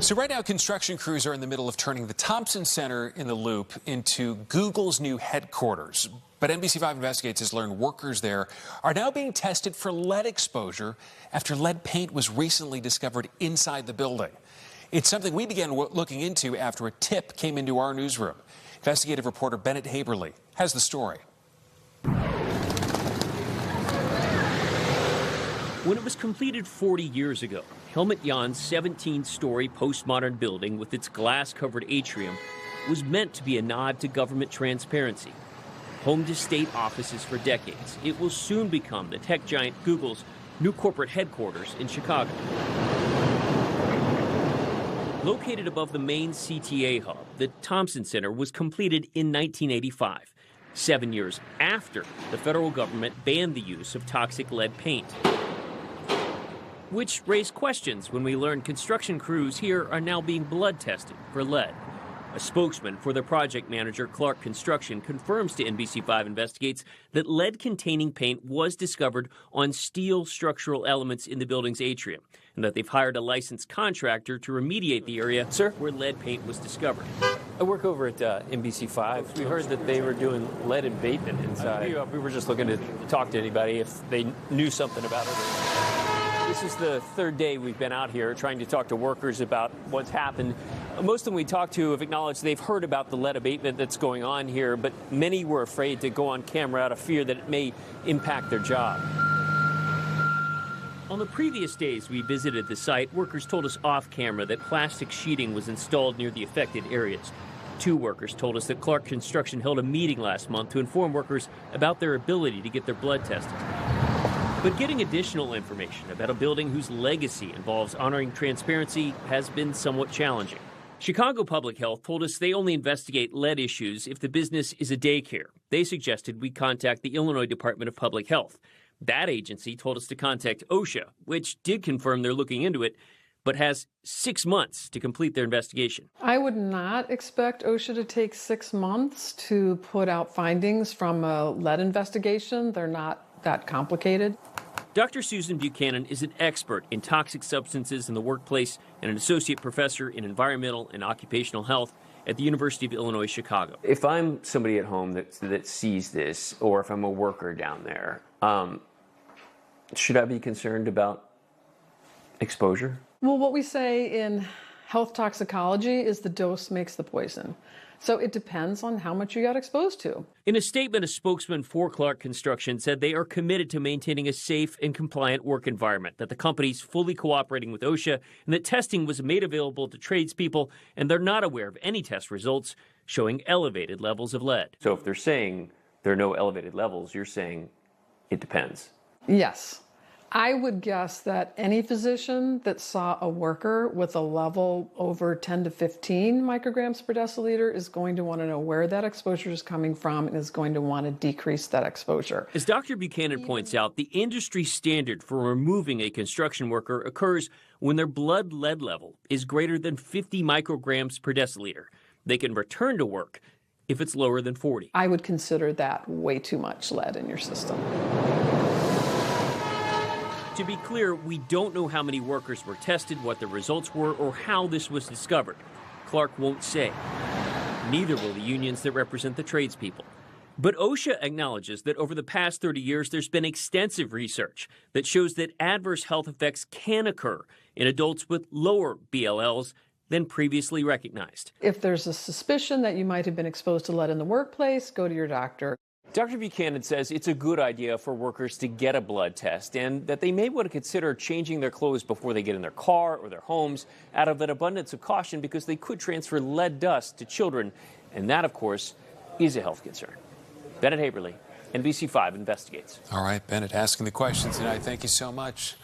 So right now, construction crews are in the middle of turning the Thompson Center in the Loop into Google's new headquarters. But NBC5 Investigates has learned workers there are now being tested for lead exposure after lead paint was recently discovered inside the building. It's something we began looking into after a tip came into our newsroom. Investigative reporter Bennett Haeberle has the story. When it was completed 40 years ago, Helmut Jahn's 17-story postmodern building with its glass-covered atrium was meant to be a nod to government transparency. Home to state offices for decades, it will soon become the tech giant Google's new corporate headquarters in Chicago. Located above the main CTA hub, the Thompson Center was completed in 1985, 7 years after the federal government banned the use of toxic lead paint. Which raised questions when we learned construction crews here are now being blood tested for lead. A spokesman for the project manager, Clark Construction, confirms to NBC5 Investigates that lead-containing paint was discovered on steel structural elements in the building's atrium, and that they've hired a licensed contractor to remediate the area where lead paint was discovered. I work over at NBC5. We heard that they were doing lead abatement inside. We were just looking to talk to anybody if they knew something about it. This is the third day we've been out here trying to talk to workers about what's happened. Most of them we talked to have acknowledged they've heard about the lead abatement that's going on here, but many were afraid to go on camera out of fear that it may impact their job. On the previous days we visited the site, workers told us off camera that plastic sheeting was installed near the affected areas. 2 workers told us that Clark Construction held a meeting last month to inform workers about their ability to get their blood tested. But getting additional information about a building whose legacy involves honoring transparency has been somewhat challenging. Chicago Public Health told us they only investigate lead issues if the business is a daycare. They suggested we contact the Illinois Department of Public Health. That agency told us to contact OSHA, which did confirm they're looking into it, but has 6 months to complete their investigation. I would not expect OSHA to take 6 months to put out findings from a lead investigation. They're not that complicated. Dr. Susan Buchanan is an expert in toxic substances in the workplace and an associate professor in environmental and occupational health at the University of Illinois, Chicago. If I'm somebody at home that sees this, or if I'm a worker down there, should I be concerned about exposure? Well, what we say in health toxicology is the dose makes the poison. So it depends on how much you got exposed to. In a statement, a spokesman for Clark Construction said they are committed to maintaining a safe and compliant work environment, that the company's fully cooperating with OSHA, and that testing was made available to tradespeople, and they're not aware of any test results showing elevated levels of lead. So if they're saying there are no elevated levels, you're saying it depends. Yes. I would guess that any physician that saw a worker with a level over 10 to 15 micrograms per deciliter is going to want to know where that exposure is coming from and is going to want to decrease that exposure. As Dr. Buchanan points out, the industry standard for removing a construction worker occurs when their blood lead level is greater than 50 micrograms per deciliter. They can return to work if it's lower than 40. I would consider that way too much lead in your system. To be clear, we don't know how many workers were tested, what the results were, or how this was discovered. Clark won't say. Neither will the unions that represent the tradespeople. But OSHA acknowledges that over the past 30 years, there's been extensive research that shows that adverse health effects can occur in adults with lower BLLs than previously recognized. If there's a suspicion that you might have been exposed to lead in the workplace, go to your doctor. Dr. Buchanan says it's a good idea for workers to get a blood test and that they may want to consider changing their clothes before they get in their car or their homes out of an abundance of caution because they could transfer lead dust to children. And that, of course, is a health concern. Bennett Haeberle, NBC5 Investigates. All right, Bennett asking the questions tonight. Thank you so much.